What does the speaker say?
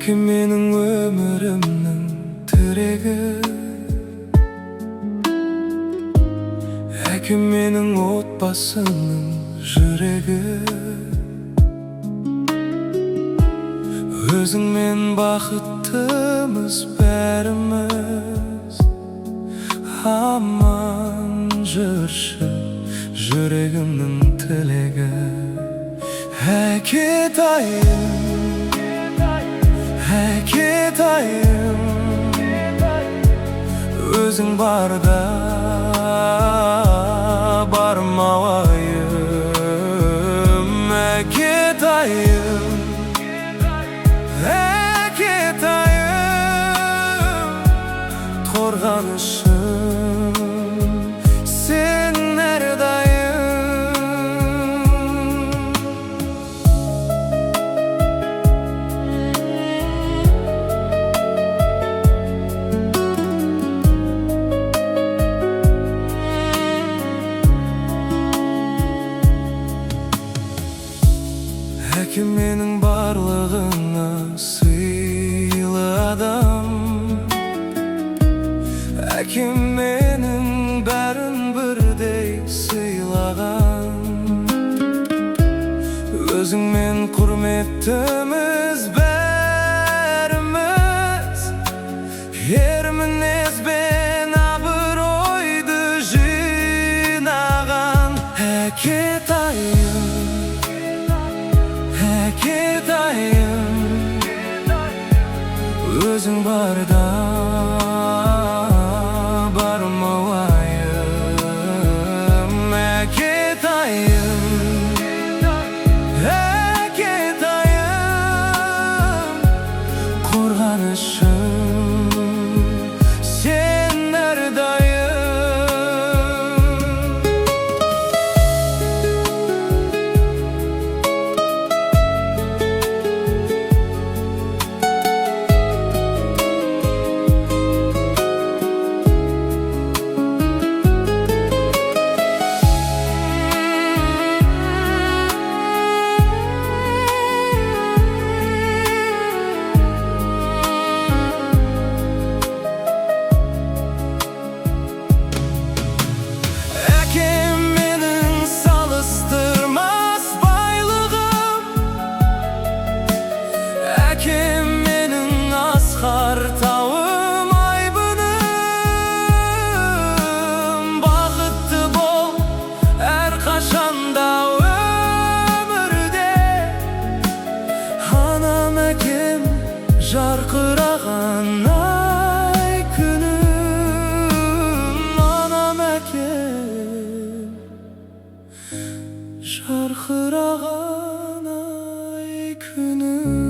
Әкем менің өмірімнің тірегі, әкем менің отбасымның жүрегі. Өзіңмен бақыттымыз бәріміз, аман жүрші жүрегімнің тілегі. Әкетайым, әкетайым, өзің барда бармауайым. Әкетайым, әкетайым, қорғанышым сен әрдайым. Әкем менің барлығыңа сыйлы адам, әкем менің бәрін бірдей сыйлаған. Өзіңмен құрметтіміз бәріміз, ер мінезбен абыройды жинаған. Әкетайым, әкетайым, өзің барда бармауайым. Әкетайым, әкетайым, қорғанышым сен әрдайым. Әкем менің асқар тауым, айбыным. Бақытты бол әрқашанда өмірде. Анам әкем жарқыраған ай күнім. Анам әкем жарқыраған ай күнім.